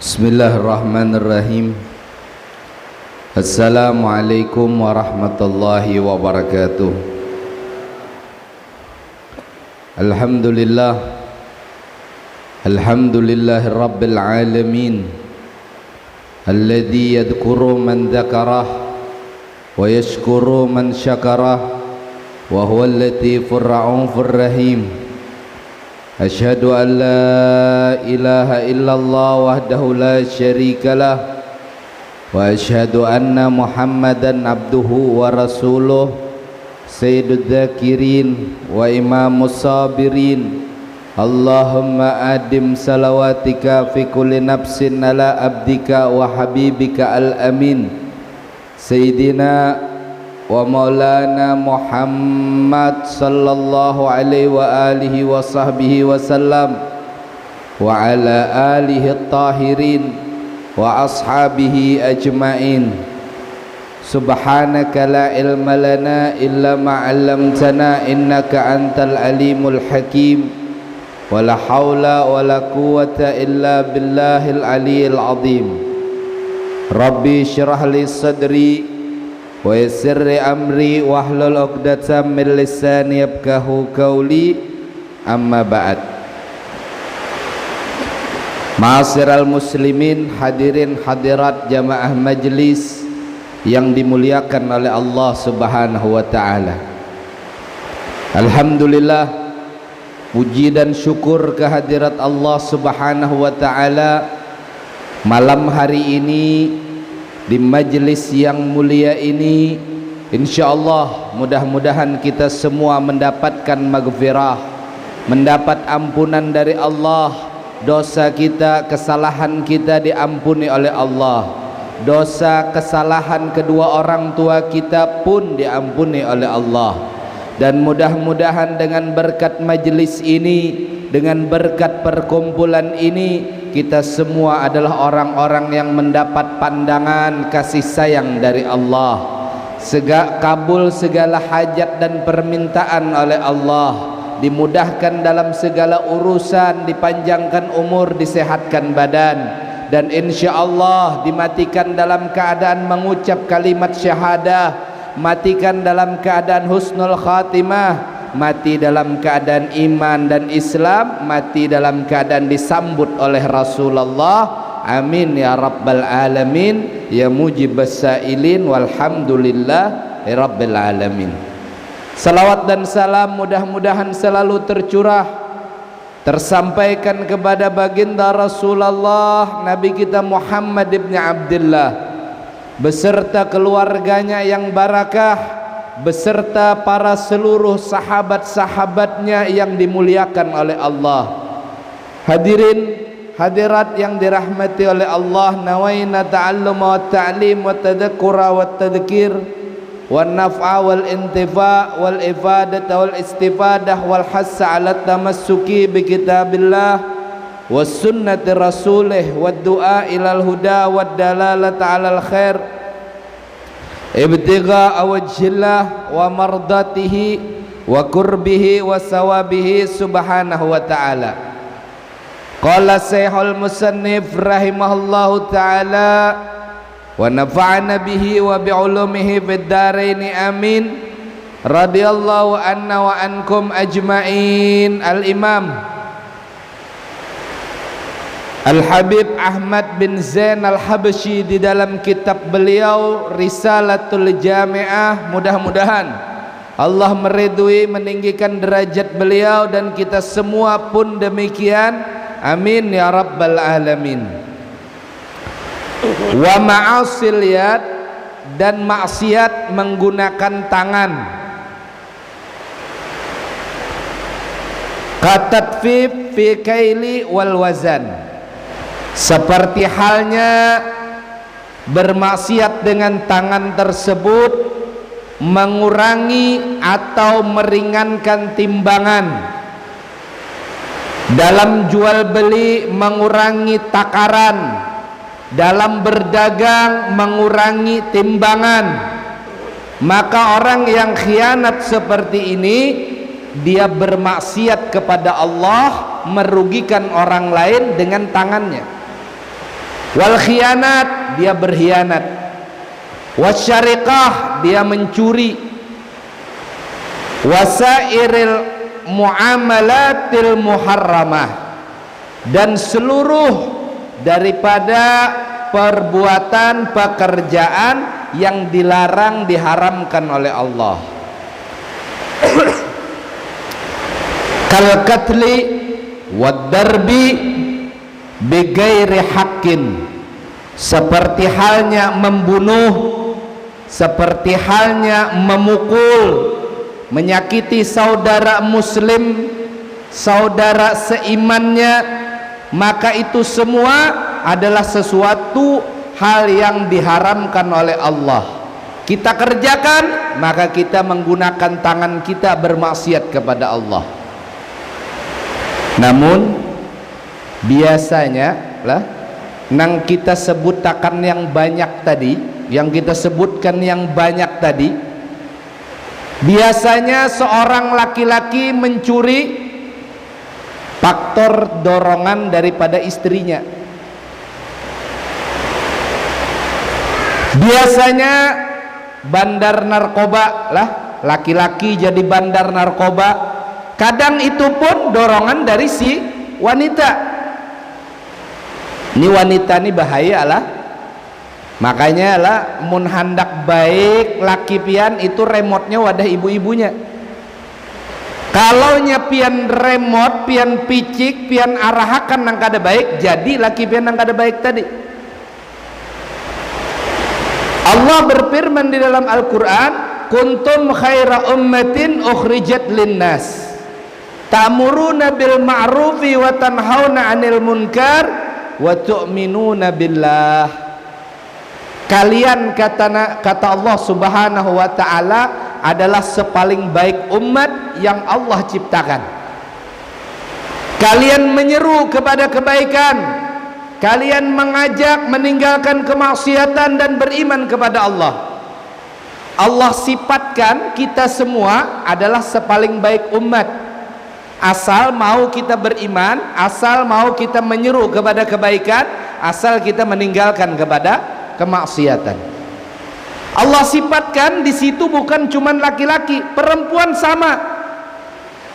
Bismillahirrahmanirrahim. Assalamualaikum warahmatullahi wabarakatuh. Alhamdulillahi rabbil alamin, alladhi yadhkuru man dhakarah wa yashkuru man syakarah wa huwa al-latifur ra'ufur rahim. Asyhadu an la ilaha illallah wahdahu la syarika lah wa asyhadu anna Muhammadan abduhu wa rasuluh sayyidud dzakirin wa imamus sabirin. Allahumma adim salawatika fi kulli nafsin ala abdika wa habibika al-amin sayyidina wa maulana Muhammad sallallahu alaihi wa alihi wa sahbihi wa sallam wa ala alihi at-tahirin wa ashabihi ajma'in. Subhanaka la ilma lana illa ma 'allamtana innaka antal alimul hakim wa la haula wa la quwwata illa billahil aliyyil azim. Rabbi syrah li sadri wa yassir amri wahlul 'uqdatam min lisani yafqahu qawli. Amma ba'd. Ma'asyiral muslimin, hadirin hadirat jamaah majlis yang dimuliakan oleh Allah Subhanahu wa taala. Alhamdulillah, puji dan syukur kehadirat Allah Subhanahu wa taala. Malam hari ini di majlis yang mulia ini, insyaallah mudah-mudahan kita semua mendapatkan maghfirah, mendapat ampunan dari Allah. Dosa kita, kesalahan kita diampuni oleh Allah. Dosa kesalahan kedua orang tua kita pun diampuni oleh Allah. Dan mudah-mudahan dengan berkat majlis ini, dengan berkat perkumpulan ini, kita semua adalah orang-orang yang mendapat pandangan kasih sayang dari Allah. Kabul segala hajat dan permintaan oleh Allah, dimudahkan dalam segala urusan, dipanjangkan umur, disehatkan badan, dan insya Allah dimatikan dalam keadaan mengucap kalimat syahadah, matikan dalam keadaan husnul khatimah, mati dalam keadaan iman dan Islam, mati dalam keadaan disambut oleh Rasulullah. Amin ya rabbal alamin ya mujibas sailin walhamdulillah ya rabbil alamin. Salawat dan salam mudah-mudahan selalu tercurah, tersampaikan kepada baginda Rasulullah Nabi kita Muhammad ibn Abdullah beserta keluarganya yang barakah, beserta para seluruh sahabat-sahabatnya yang dimuliakan oleh Allah. Hadirin hadirat yang dirahmati oleh Allah, nawaina ta'alluma wa ta'lim wa tadhakkura wa tadhkir wa naf'a wal intifa' wal ifadata wal istifadah wal hassa ala tamassuki bi kitabillah was sunnati rasulih wad du'a ilal huda wad dalalata alal khair ibtigha wajhillah wa mardatihi wa qurbihi wa sawabihi subhanahu wa ta'ala. Qala Syekhul Musannif rahimahullahu ta'ala wa nafa'ana bihi wa bi'ulumihi fid dharain amin. Radhiyallahu anna wa ankum ajma'in. Al-Imam Al-Habib Ahmad bin Zain Al-Habsyi di dalam kitab beliau Risalatul Jami'ah, mudah-mudahan Allah meridhui, meninggikan derajat beliau dan kita semua pun demikian. Amin ya rabbal alamin. Wa ma'asil yad, dan maksiat menggunakan tangan. Katatfif fi kaili wal wazan, seperti halnya bermaksiat dengan tangan tersebut mengurangi atau meringankan timbangan, dalam jual beli mengurangi takaran, dalam berdagang mengurangi timbangan. Maka orang yang khianat seperti ini, dia bermaksiat kepada Allah, merugikan orang lain dengan tangannya. Wal khianat, dia berkhianat. Wasyariqah, dia mencuri. Wasairil muamalatil muharramah, dan seluruh daripada perbuatan pekerjaan yang dilarang, diharamkan oleh Allah. Kal qatli wad darbi bighairi haqqin, seperti halnya membunuh, seperti halnya memukul, menyakiti saudara muslim, saudara seimannya, maka itu semua adalah sesuatu hal yang diharamkan oleh Allah. Kita kerjakan, maka kita menggunakan tangan kita bermaksiat kepada Allah. Namun biasanya lah, nang kita sebutkan yang banyak tadi, yang kita sebutkan yang banyak tadi, biasanya seorang laki-laki mencuri faktor dorongan daripada istrinya. Biasanya bandar narkoba lah, laki-laki jadi bandar narkoba. Kadang itu pun dorongan dari si wanita. Ini wanita ini bahaya lah. Makanya lah, mun handak baik laki pian itu remote-nya wadah ibu-ibunya. Kalau nyapian remote, pian picik, pian arahakan nang kada baik, jadi laki pian nang kada baik tadi. Allah berfirman di dalam Al-Quran, kuntum khaira ummatin ukhrijat linnas ta'muruna bil ma'rufi wa tanhauna 'anil munkar wa tu'minuna billah. Kalian, kata Allah Subhanahu wa ta'ala, adalah sepaling baik umat yang Allah ciptakan. Kalian menyeru kepada kebaikan, kalian mengajak meninggalkan kemaksiatan dan beriman kepada Allah. Allah sifatkan kita semua adalah sepaling baik umat, asal mau kita beriman, asal mau kita menyeru kepada kebaikan, asal kita meninggalkan kepada kemaksiatan. Allah sifatkan di situ bukan cuma laki-laki, perempuan sama.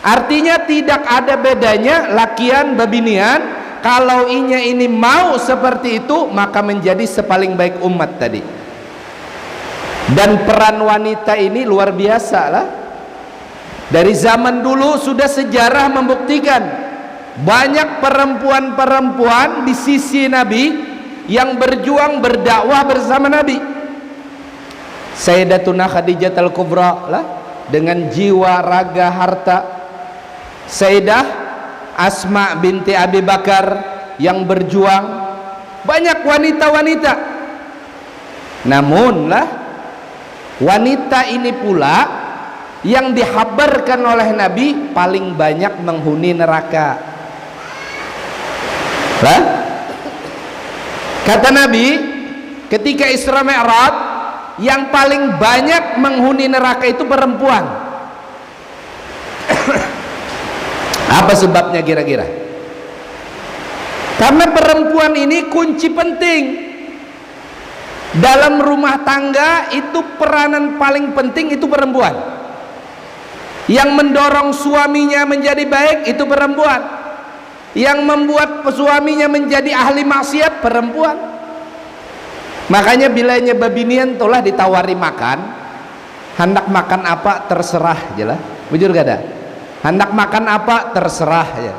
Artinya tidak ada bedanya lakian babinian. Kalau inya ini mau seperti itu, maka menjadi sepaling baik umat tadi. Dan peran wanita ini luar biasa lah. Dari zaman dulu sudah sejarah membuktikan banyak perempuan-perempuan di sisi Nabi yang berjuang berdakwah bersama Nabi. Sayyidatuna Khadijah al-Kubra lah, dengan jiwa, raga, harta. Sayyidah Asma binti Abi Bakar yang berjuang. Banyak wanita-wanita. Namun lah, wanita ini pula yang dihabarkan oleh Nabi paling banyak menghuni neraka. Lah, kata Nabi ketika Isra Mi'raj, yang paling banyak menghuni neraka itu perempuan. Apa sebabnya kira-kira? Karena perempuan ini kunci penting dalam rumah tangga. Itu peranan paling penting itu perempuan. Yang mendorong suaminya menjadi baik itu perempuan. Yang membuat suaminya menjadi ahli maksiat perempuan. Makanya bilanya babinian tolah ditawari makan, hendak makan apa terserah jelah. Bujur gak ada? Hendak makan apa terserah ya.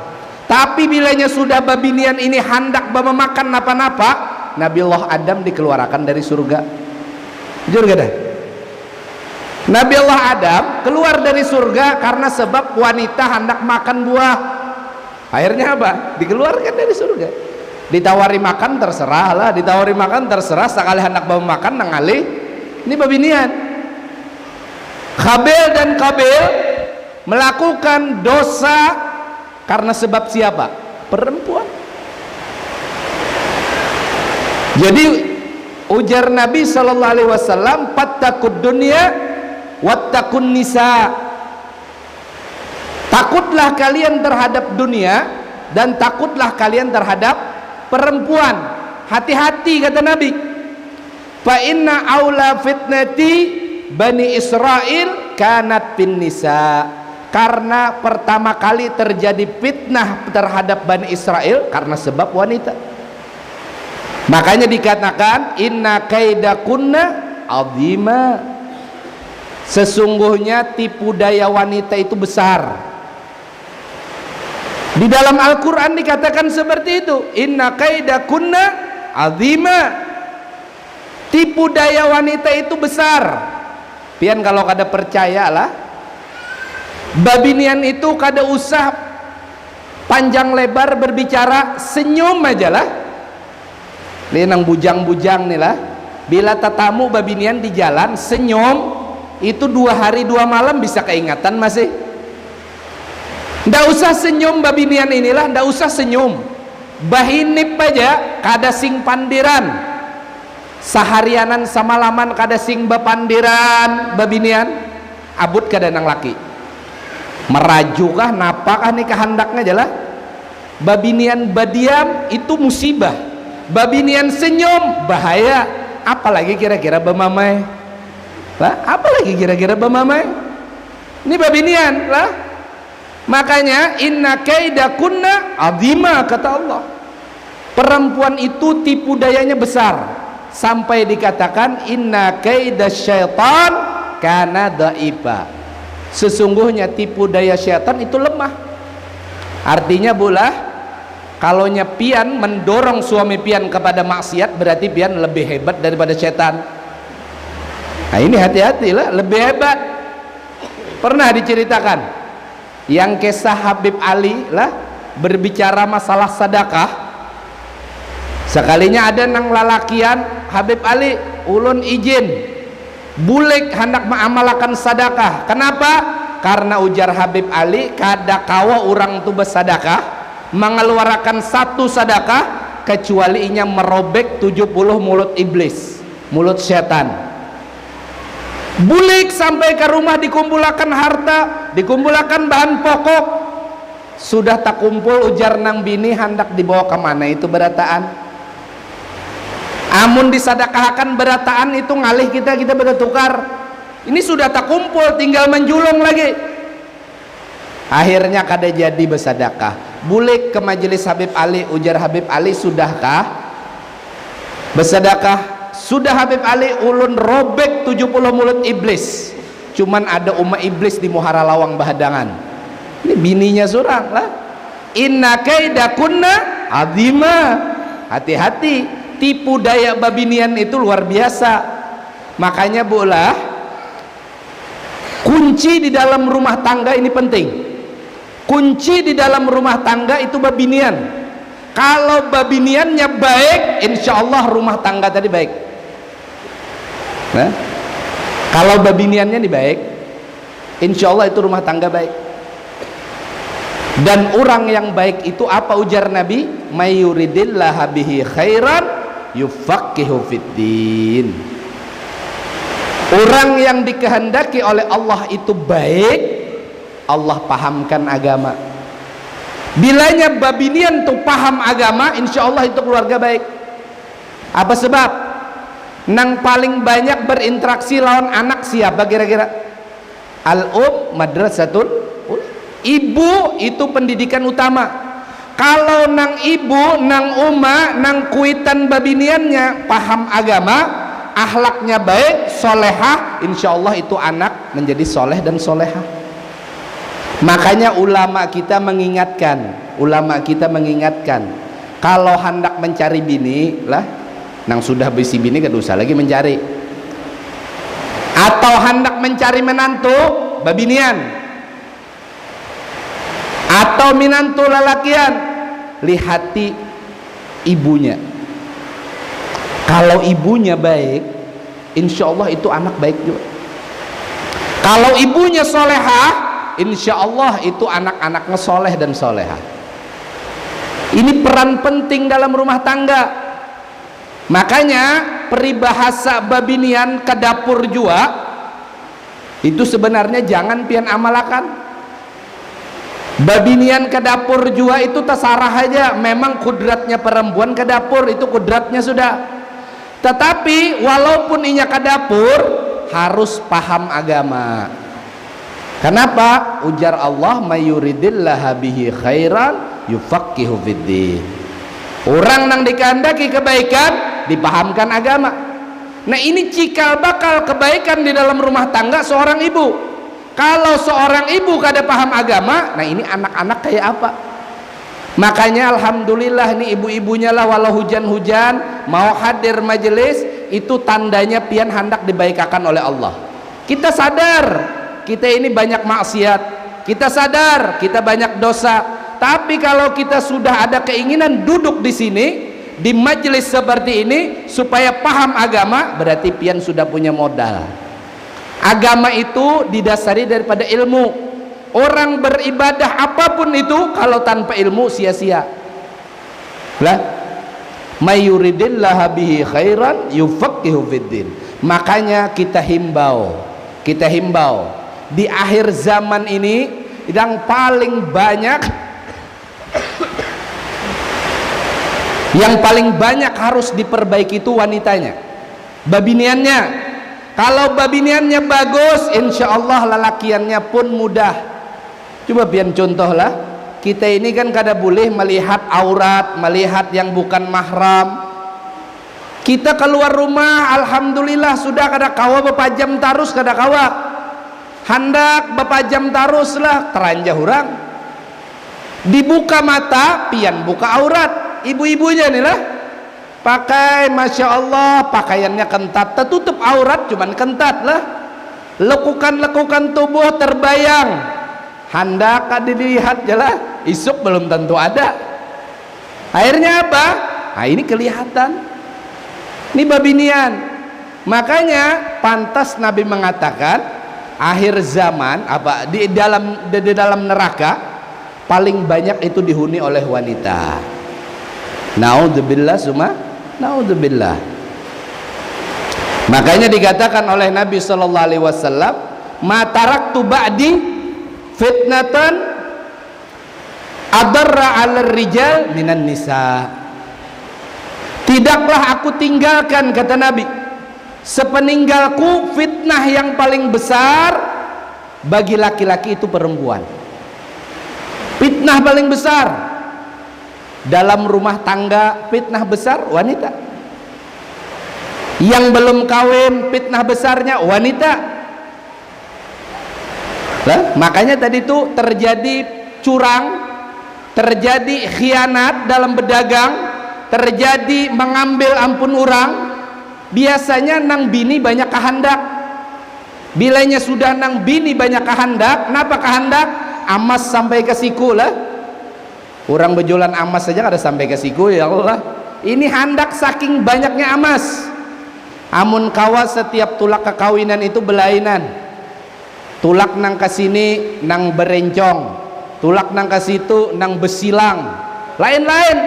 Tapi bilanya sudah babinian ini hendak memakan napa-napa, Nabiullah Adam dikeluarkan dari surga. Bujur gak ada? Nabi Allah Adam keluar dari surga karena sebab wanita hendak makan buah. Akhirnya apa? Dikeluarkan dari surga. Ditawari makan terserah lah, ditawari makan terserah, sekali hendak bawa makan nangali. Ini babinian. Habil dan Qabil melakukan dosa karena sebab siapa? Perempuan. Jadi ujar Nabi sallallahu alaihi wasallam, fattaqud dunya wattaqun nisa. Takutlah kalian terhadap dunia dan takutlah kalian terhadap perempuan. hati-hati kata Nabi. Fa inna aula fitnati Bani Israel kanat bin nisa. Karena pertama kali terjadi fitnah terhadap Bani Israel karena sebab wanita. Makanya dikatakan inna kaidakunna azima. Sesungguhnya tipu daya wanita itu besar. Di dalam Al-Quran dikatakan seperti itu, inna kaidakunna azima. Tipu daya wanita itu besar. Pian kalau kada percayalah, babinian itu kada usah panjang lebar berbicara, senyum aja lah. Ini nang bujang-bujang nih lah. Bila tatamu babinian di jalan senyum, itu 2 hari 2 malam bisa keingatan masih. Ndak usah senyum babinian inilah, ndak usah senyum. Bahinip aja kada sing pandiran. Seharianan samalaman kada sing bapandiran babinian, abut kada nang laki. Meraju kah napakah nih kehendaknya jelah. Babinian badiam itu musibah. Babinian senyum bahaya. Apalagi kira-kira bemamai lah, apalagi kira-kira bemamai. Ini babinian lah. Makanya inna kaidakunna azima kata Allah. Perempuan itu tipu dayanya besar. Sampai dikatakan inna kaidasyaitan kana dhaifa. Sesungguhnya tipu daya syaitan itu lemah. Artinya bulah, kalau pian mendorong suami pian kepada maksiat, berarti pian lebih hebat daripada syaitan. Nah ini hati-hatilah, lebih hebat. Pernah diceritakan yang kisah Habib Ali lah berbicara masalah sedekah. Sekalinya ada nang lalakian, Habib Ali ulun izin bulik hendak mengamalkan sedekah. Kenapa? Karena ujar Habib Ali, kada kawa orang tu bersedekah mengeluarkan satu sedekah kecuali inya merobek 70 mulut iblis, mulut setan. Bulik sampai ke rumah, dikumpulkan harta, dikumpulkan bahan pokok, sudah tak kumpul, ujar nang bini hendak dibawa kemana itu berataan. Amun disadakahkan berataan itu ngalih kita bertukar. Ini sudah tak kumpul, tinggal menjulung lagi. Akhirnya kada jadi bersedekah. Bulik ke majelis Habib Ali, ujar Habib Ali, sudahkah bersedekah? Sudah Habib Ali, ulun robek 70 mulut iblis. Cuman ada umat iblis di Muhara Lawang Bahadangan. Ini bininya surang lah. Inna kaidakunna azima. Hati-hati, tipu daya babinian itu luar biasa. Makanya bolah, kunci di dalam rumah tangga ini penting. Kunci di dalam rumah tangga itu babinian. Kalau babiniannya baik, insya Allah rumah tangga tadi baik. Nah, kalau babiniannya baik, insya Allah itu rumah tangga baik. Dan orang yang baik itu apa ujar Nabi? Mayuridillah bihi khairan yufaqihu fiddin. Orang yang dikehendaki oleh Allah itu baik, Allah pahamkan agama. Bilanya babinian tuh paham agama, insya Allah itu keluarga baik. Apa sebab? Nang paling banyak berinteraksi lawan anak siapa kira-kira? Madrasatul. Ibu itu pendidikan utama. Kalau nang ibu, nang uma, nang kuitan babiniannya paham agama, akhlaknya baik, solehah, insya Allah itu anak menjadi soleh dan solehah. Makanya ulama kita mengingatkan, kalau hendak mencari bini lah, nang sudah bisi bini gak usah lagi mencari. Atau hendak mencari menantu babinian, atau minantu lalakian, lihati ibunya. Kalau ibunya baik, insya Allah itu anak baik juga. Kalau ibunya solehah, insya Allah itu anak-anaknya soleh dan solehah. Ini peran penting dalam rumah tangga. Makanya peribahasa babinian ke dapur jua itu sebenarnya jangan pian amalakan. Babinian ke dapur juga itu terserah aja, memang kudratnya perempuan ke dapur, itu kudratnya sudah. Tetapi walaupun inya ke dapur harus paham agama. Kenapa? Ujar Allah, mayuridillah bihi khairan yufaqihu fiddin. Orang nang dikehendaki kebaikan dipahamkan agama. Nah, ini cikal bakal kebaikan di dalam rumah tangga seorang ibu. Kalau seorang ibu kada paham agama, nah ini anak-anak kayak apa? Makanya alhamdulillah nih ibu-ibunya lah, walau hujan-hujan mau hadir majelis, itu tandanya pian hendak dibaikakan oleh Allah. Kita sadar kita ini banyak maksiat, kita sadar kita banyak dosa, tapi kalau kita sudah ada keinginan duduk di sini di majelis seperti ini supaya paham agama, berarti pian sudah punya modal. Agama itu didasari daripada ilmu. Orang beribadah apapun itu kalau tanpa ilmu sia-sia. Lah, mayuridillah bihi khairan yufaqihu fiddin. Makanya kita himbau di akhir zaman ini yang paling banyak harus diperbaiki itu wanitanya, babiniannya. Kalau babiniannya bagus, insya Allah lelakiannya pun mudah. Coba pian contoh lah, kita ini kan kada boleh melihat aurat, melihat yang bukan mahram. Kita keluar rumah, alhamdulillah sudah kada kawa bepajam tarus, kada kawa handak bepajam tarus lah, teranjah orang. Dibuka mata, pian buka aurat. Ibu-ibunya nih lah, pakai masya Allah pakaiannya kentat, tertutup aurat cuman kentat lah, lekukan tubuh terbayang, hendak dilihat jelas, isuk belum tentu ada. Akhirnya apa? Nah, ini kelihatan, ini babinian. Makanya pantas Nabi mengatakan akhir zaman apa di dalam neraka paling banyak itu dihuni oleh wanita. Naudzubillah summa naudzubillah. Makanya dikatakan oleh Nabi sallallahu alaihi wasallam, "Ma taraktu ba'di fitnatan adarra 'alal rijal minan nisa." Tidaklah aku tinggalkan, kata Nabi, sepeninggalku fitnah yang paling besar bagi laki-laki itu perempuan. Fitnah paling besar dalam rumah tangga, fitnah besar wanita. Yang belum kawin, fitnah besarnya wanita. Lah, makanya tadi itu terjadi curang, terjadi khianat dalam berdagang, terjadi mengambil ampun orang. Biasanya nang bini banyak kehendak. Bilanya sudah nang bini banyak kehendak, kenapa kehendak? Amas sampai ke siku lah. Orang berjualan amas saja kada sampai ke siku, ya Allah. Ini hendak saking banyaknya amas. Amun kawa setiap tulak kekawinan itu belainan. Tulak nang ke sini nang berencong, tulak nang ke situ nang besilang, lain-lain.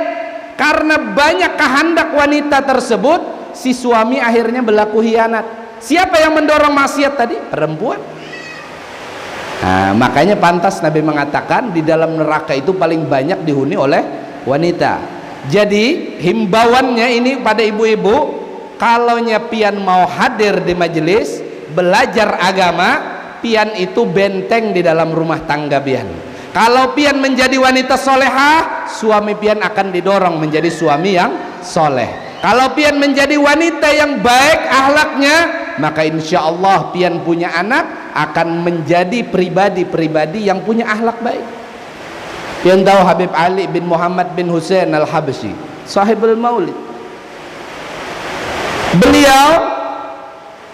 Karena banyak kehendak wanita tersebut, si suami akhirnya berlaku hianat. Siapa yang mendorong maksiat tadi? Perempuan. Nah, makanya pantas Nabi mengatakan di dalam neraka itu paling banyak dihuni oleh wanita. Jadi himbauannya ini pada ibu-ibu, kalau pian mau hadir di majelis belajar agama, pian itu benteng di dalam rumah tangga pian. Kalau pian menjadi wanita solehah, suami pian akan didorong menjadi suami yang soleh. Kalau pian menjadi wanita yang baik akhlaknya, maka insya Allah pian punya anak akan menjadi pribadi-pribadi yang punya akhlak baik. Pian tahu Habib Ali bin Muhammad bin Husain al-Habsyi, sahibul maulid. Beliau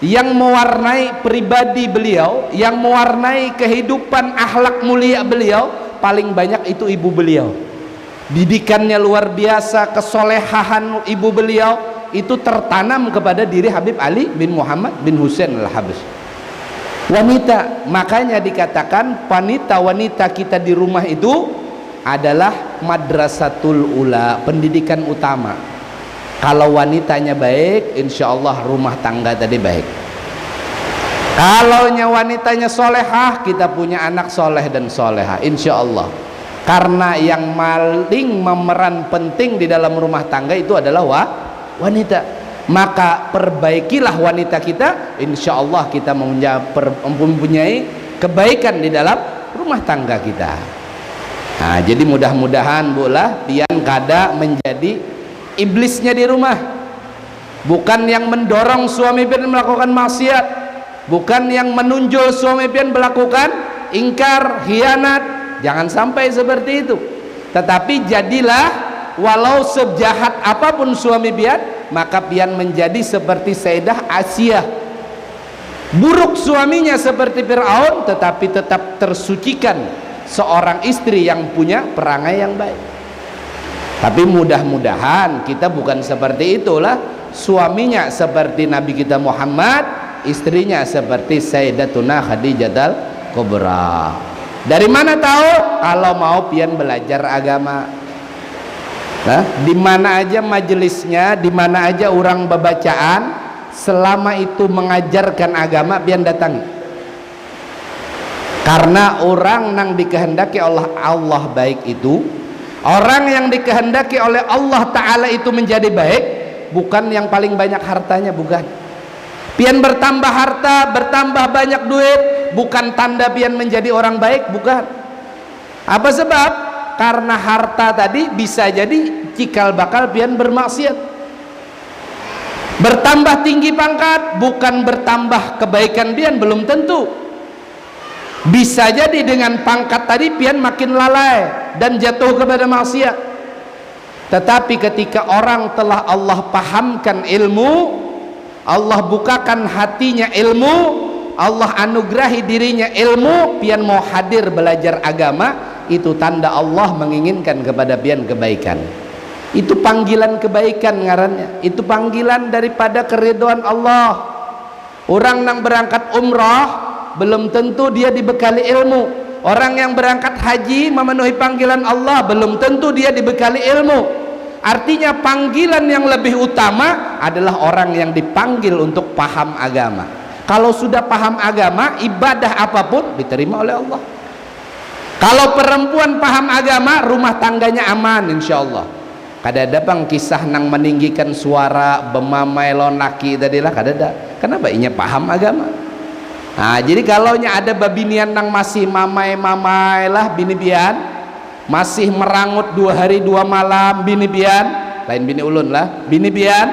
yang mewarnai pribadi beliau, yang mewarnai kehidupan akhlak mulia beliau, paling banyak itu ibu beliau. Didikannya luar biasa, kesolehahan ibu beliau itu tertanam kepada diri Habib Ali bin Muhammad bin Husain al-Habsyi. Wanita, makanya dikatakan wanita kita di rumah itu adalah madrasatul ula, pendidikan utama. Kalau wanitanya baik, insya Allah rumah tangga tadi baik. Kalau wanitanya solehah, kita punya anak soleh dan soleha, insya Allah. karena yang paling memeran penting di dalam rumah tangga itu adalah wanita. Maka perbaikilah wanita kita, insya Allah kita mempunyai kebaikan di dalam rumah tangga kita. Nah, jadi mudah-mudahan Bu lah pian kada menjadi iblisnya di rumah, bukan yang mendorong suami pian melakukan maksiat, bukan yang menunjul suami pian melakukan ingkar, khianat. Jangan sampai seperti itu. Tetapi jadilah walau sejahat apapun suami pian, maka pian menjadi seperti Sayyidah Asiyah. Buruk suaminya seperti Fir'aun, tetapi tetap tersucikan seorang istri yang punya perangai yang baik. Tapi mudah-mudahan kita bukan seperti itulah. Suaminya seperti Nabi kita Muhammad, istrinya seperti Sayyidatuna Khadijatul Kubra. Dari mana tahu? Kalau mau pian belajar agama. Nah, di mana aja majelisnya, di mana aja orang bacaan, selama itu mengajarkan agama pian datangi. Karena orang yang dikehendaki oleh Allah baik itu, orang yang dikehendaki oleh Allah Ta'ala itu menjadi baik, bukan yang paling banyak hartanya, bukan. Pian bertambah harta, bertambah banyak duit, bukan tanda pian menjadi orang baik, bukan. Apa sebab? Karena harta tadi bisa jadi cikal bakal pian bermaksiat. Bertambah tinggi pangkat bukan bertambah kebaikan pian, belum tentu. Bisa jadi dengan pangkat tadi pian makin lalai dan jatuh kepada maksiat. Tetapi ketika orang telah Allah pahamkan ilmu, Allah bukakan hatinya ilmu, Allah anugerahi dirinya ilmu, pian mau hadir belajar agama, itu tanda Allah menginginkan kepada pian kebaikan. Itu panggilan kebaikan ngarannya, itu panggilan daripada keridhaan Allah. Orang yang berangkat umrah belum tentu dia dibekali ilmu. Orang yang berangkat haji memenuhi panggilan Allah belum tentu dia dibekali ilmu. Artinya panggilan yang lebih utama adalah orang yang dipanggil untuk paham agama. Kalau sudah paham agama, ibadah apapun diterima oleh Allah. Kalau perempuan paham agama, rumah tangganya aman insya Allah. Kada ada bang kisah nang meninggikan suara bemamai lonaki tadilah, kada ada. Kenapa? Inya paham agama. Nah, jadi kalau ada babinian nang masih mamai-mamai lah bini pian, masih merangut 2 hari 2 malam bini pian, lain bini ulun lah, bini pian,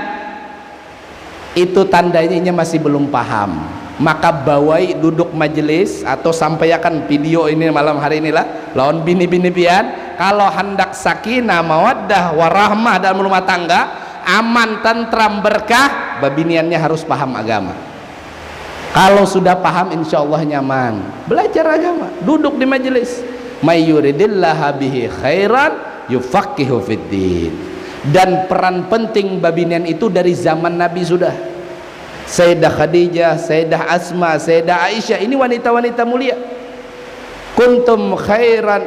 itu tandanya masih belum paham. Maka bawai duduk majelis atau sampaikan video ini malam hari inilah lawan bini-bini pian, kalau hendak sakinah mawaddah warahmah dalam rumah tangga, aman, tentram, berkah, babiniannya harus paham agama. Kalau sudah paham insya Allah nyaman. Belajar agama, duduk di majelis. May yuridillahu bihi khairan yufaqihu fiddin. Dan peran penting babinian itu dari zaman Nabi sudah. Sayyidah Khadijah, Sayyidah Asma, Sayyidah Aisyah, ini wanita-wanita mulia. Kuntum khaira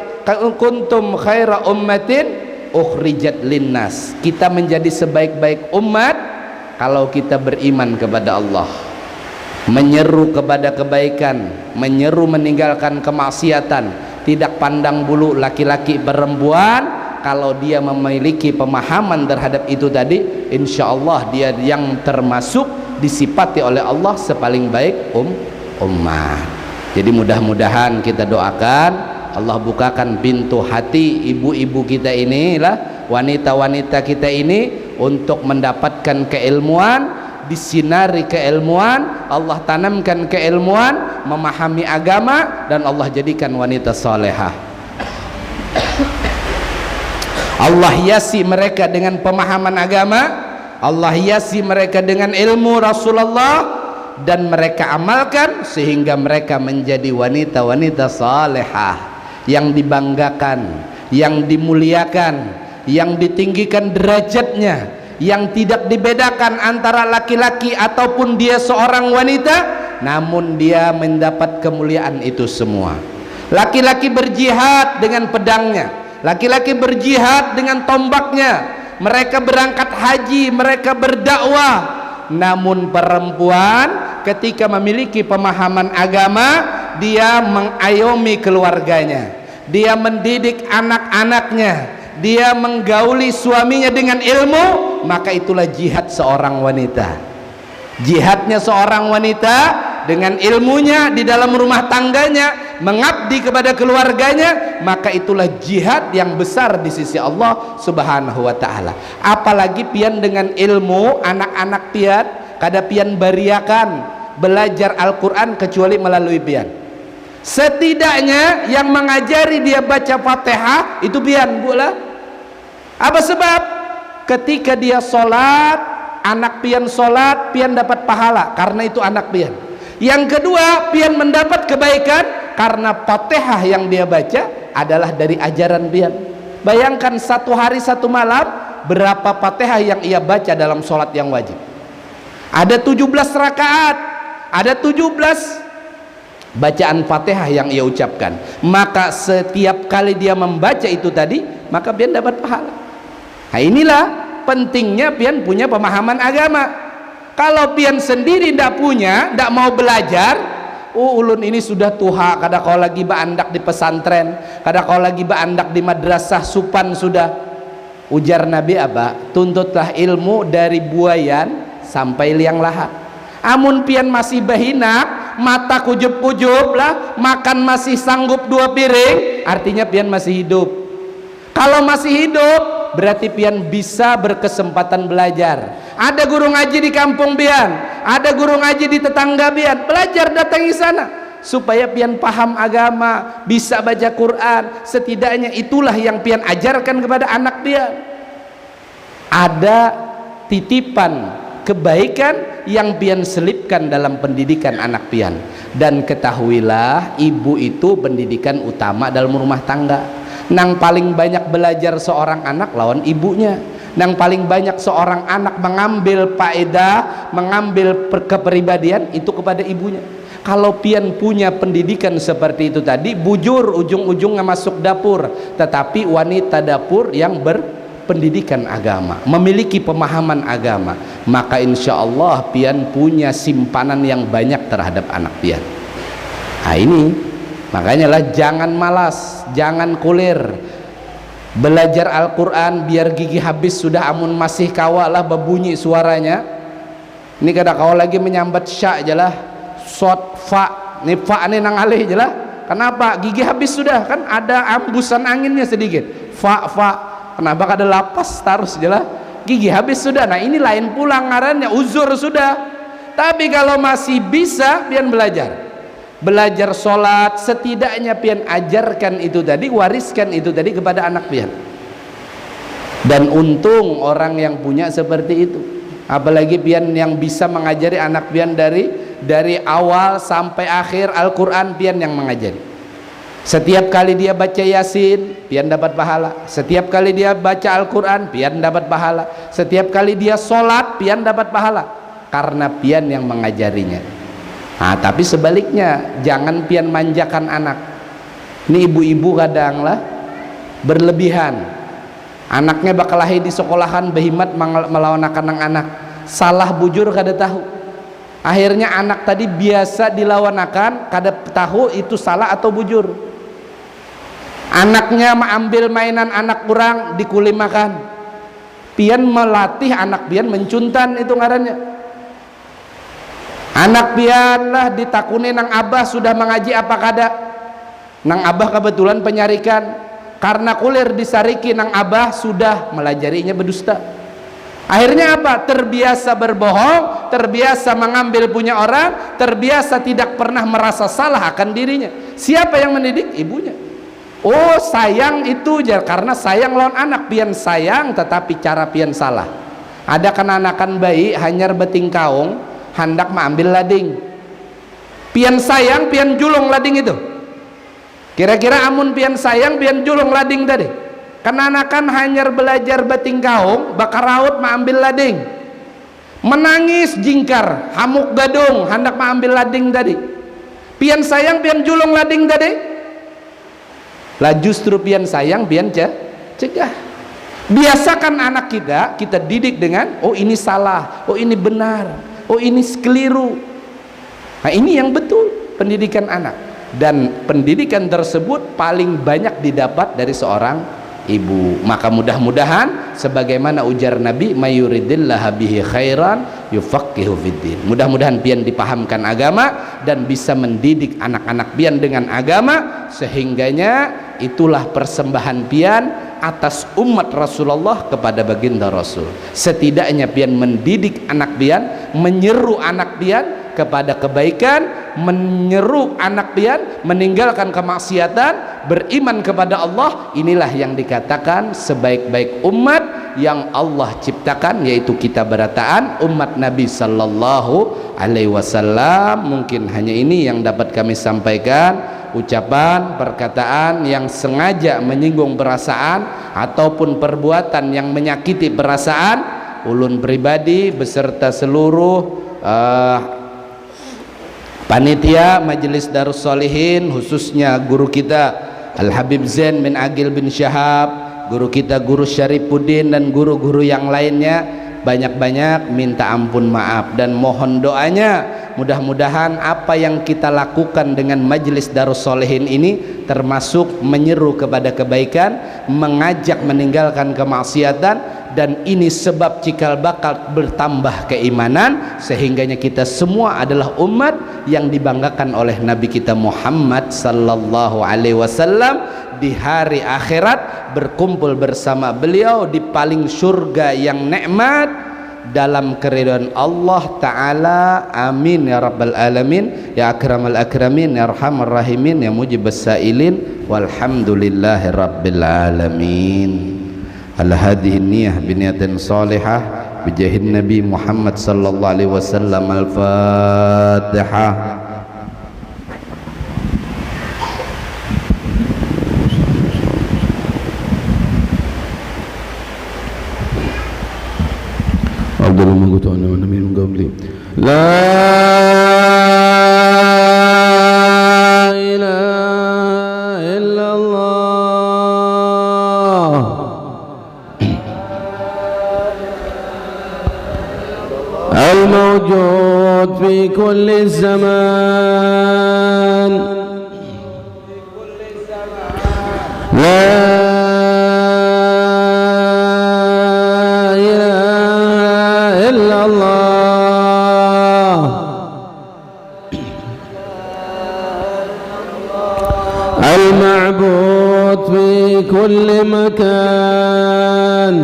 ummatin ukhrijat linnas. Kita menjadi sebaik-baik umat kalau kita beriman kepada Allah, menyeru kepada kebaikan, menyeru meninggalkan kemaksiatan, tidak pandang bulu laki-laki perempuan. Kalau dia memiliki pemahaman terhadap itu tadi, insya Allah dia yang termasuk disifati oleh Allah sepaling baik umat. Jadi mudah-mudahan kita doakan Allah bukakan pintu hati ibu-ibu kita inilah, wanita-wanita kita ini untuk mendapatkan keilmuan, disinari keilmuan, Allah tanamkan keilmuan, memahami agama, dan Allah jadikan wanita salehah. Allah hiasi mereka dengan pemahaman agama, Allah hiasi mereka dengan ilmu Rasulullah, dan mereka amalkan sehingga mereka menjadi wanita-wanita salehah yang dibanggakan, yang dimuliakan, yang ditinggikan derajatnya, yang tidak dibedakan antara laki-laki ataupun dia seorang wanita, namun dia mendapat kemuliaan itu semua. Laki-laki berjihad dengan pedangnya, laki-laki berjihad dengan tombaknya, mereka berangkat haji, mereka berdakwah. Namun perempuan ketika memiliki pemahaman agama, dia mengayomi keluarganya, dia mendidik anak-anaknya, dia menggauli suaminya dengan ilmu, maka itulah jihad seorang wanita. Jihadnya seorang wanita dengan ilmunya di dalam rumah tangganya, mengabdi kepada keluarganya, maka itulah jihad yang besar di sisi Allah Subhanahu wa taala. Apalagi pian dengan ilmu, anak-anak pian kada pian bariakan belajar Al-Qur'an kecuali melalui pian. Setidaknya yang mengajari dia baca Fatihah itu pian, Bu lah. Apa sebab? Ketika dia sholat, anak pian sholat, pian dapat pahala karena itu anak pian. Yang kedua, pian mendapat kebaikan karena Fatihah yang dia baca adalah dari ajaran pian. Bayangkan satu hari satu malam berapa Fatihah yang ia baca dalam sholat yang wajib. Ada 17 rakaat, ada 17 bacaan Fatihah yang ia ucapkan. Maka setiap kali dia membaca itu tadi, maka pian dapat pahala. Nah, inilah pentingnya pian punya pemahaman agama. Kalau pian sendiri ndak punya, ndak mau belajar, ulun ini sudah tuha, kada kau lagi baandak di pesantren, kada kau lagi baandak di madrasah supan sudah. Ujar Nabi apa? Tuntutlah ilmu dari buayan sampai liang lahat. Amun pian masih bahinak, mata kujub-kujub lah, makan masih sanggup 2 piring, artinya pian masih hidup. Kalau masih hidup, berarti pian bisa berkesempatan belajar. Ada guru ngaji di kampung pian, ada guru ngaji di tetangga pian, belajar datangi sana supaya pian paham agama, bisa baca Quran. Setidaknya itulah yang pian ajarkan kepada anak pian. Ada titipan kebaikan yang pian selipkan dalam pendidikan anak pian. Dan ketahuilah, ibu itu pendidikan utama dalam rumah tangga. Nang paling banyak belajar seorang anak lawan ibunya. Nang paling banyak seorang anak mengambil faedah, mengambil kepribadian itu kepada ibunya. Kalau pian punya pendidikan seperti itu tadi, bujur ujung-ujungnya masuk dapur, tetapi wanita dapur yang berpendidikan agama, memiliki pemahaman agama, maka insya Allah pian punya simpanan yang banyak terhadap anak pian. Nah ini makanya lah, jangan malas, jangan kulir belajar Al-Quran biar gigi habis sudah, amun masih kawalah berbunyi suaranya. Ini kada kau lagi menyambat sya aja lah, sod fa, ini fa ini nang alih aja lah. Kenapa? Gigi habis sudah, kan ada ambusan anginnya sedikit. Fa fa, kenapa kada lapas terus aja lah, gigi habis sudah. Nah ini lain pulang ngarannya, uzur sudah. Tapi kalau masih bisa pian belajar sholat, setidaknya pian ajarkan itu tadi, wariskan itu tadi kepada anak pian. Dan untung orang yang punya seperti itu, apalagi pian yang bisa mengajari anak pian dari awal sampai akhir Al-Quran, pian yang mengajari. Setiap kali dia baca Yasin, pian dapat pahala. Setiap kali dia baca Al-Quran, pian dapat pahala. Setiap kali dia sholat, pian dapat pahala, karena pian yang mengajarinya. Nah, tapi sebaliknya, jangan pian manjakan anak. Ini ibu-ibu kadang lah berlebihan. Anaknya bakal lahir di sekolahan behimat melawan anak, salah bujur kada tahu. Akhirnya anak tadi biasa dilawanakan, kada tahu itu salah atau bujur. Anaknya mengambil mainan anak kurang dikulimakan. Pian melatih anak pian mencuntan, itu ngarannya. Anak pian lah ditakuni nang abah sudah mengaji apa kada. Nang abah kebetulan penyarikan, karena kulir disariki nang abah sudah melajarinya berdusta. Akhirnya apa? Terbiasa berbohong, terbiasa mengambil punya orang, terbiasa tidak pernah merasa salah akan dirinya. Siapa yang mendidik? Ibunya. Oh sayang itu aja, karena sayang lawan anak. Pian sayang tetapi cara pian salah. Ada kenanakan bayi hanyar beting kaung, hendak mengambil lading. Pian sayang, pian julung lading itu. Kira-kira amun pian sayang, pian julung lading tadi. Kenanakan hanyar belajar beting kaung, bakar raut mengambil lading. Menangis jingkar, hamuk gadung, hendak mengambil lading tadi. Pian sayang, pian julung lading tadi. Lah justru pian sayang, pian cegah. Biasakan anak kita didik dengan, oh ini salah, oh ini benar, oh ini keliru. Nah ini yang betul pendidikan anak. dan pendidikan tersebut paling banyak didapat dari seorang ibu. Maka mudah-mudahan sebagaimana ujar Nabi, mayuridillahu bihi khairan yufaqihu fiddin, mudah-mudahan pian dipahamkan agama dan bisa mendidik anak-anak pian dengan agama, sehingganya itulah persembahan pian atas umat Rasulullah kepada baginda Rasul. Setidaknya pian mendidik anak pian, menyeru anak pian kepada kebaikan, menyeru anak pian meninggalkan kemaksiatan, beriman kepada Allah. Inilah yang dikatakan sebaik-baik umat yang Allah ciptakan, yaitu kita berataan umat Nabi sallallahu alaihi wasallam. Mungkin hanya ini yang dapat kami sampaikan. Ucapan, perkataan yang sengaja menyinggung perasaan ataupun perbuatan yang menyakiti perasaan ulun pribadi beserta seluruh panitia Majelis Darus Sholihin, khususnya guru kita Al Habib Zain bin Agil bin Syahab, guru kita Guru Syarifuddin, dan guru-guru yang lainnya, banyak-banyak minta ampun maaf dan mohon doanya. Mudah-mudahan apa yang kita lakukan dengan Majelis Darus Sholihin ini termasuk menyeru kepada kebaikan, mengajak meninggalkan kemaksiatan, dan ini sebab cikal bakal bertambah keimanan, sehingganya kita semua adalah umat yang dibanggakan oleh Nabi kita Muhammad sallallahu alaihi wasallam di hari akhirat, berkumpul bersama beliau di paling surga yang nikmat dalam keridhaan Allah Ta'ala. Amin ya Rabbal Alamin, ya akramal akramin, ya arhamar rahimin, ya mujibas sailin, walhamdulillahi Rabbil Alamin. Ala hadhihi niyah biniyatin salihah bijahin Nabi Muhammad sallallahu alaihi wasallam. Al-Fatihah. Abdul Mughthana wa nabi min qabli. La ilaha illallah. Al-mawjud fi kulli zaman. La المعبود في كل مكان.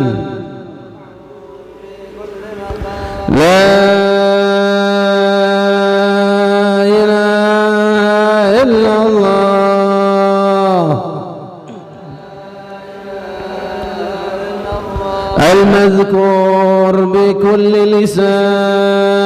لا إله إلا الله. المذكور بكل لسان.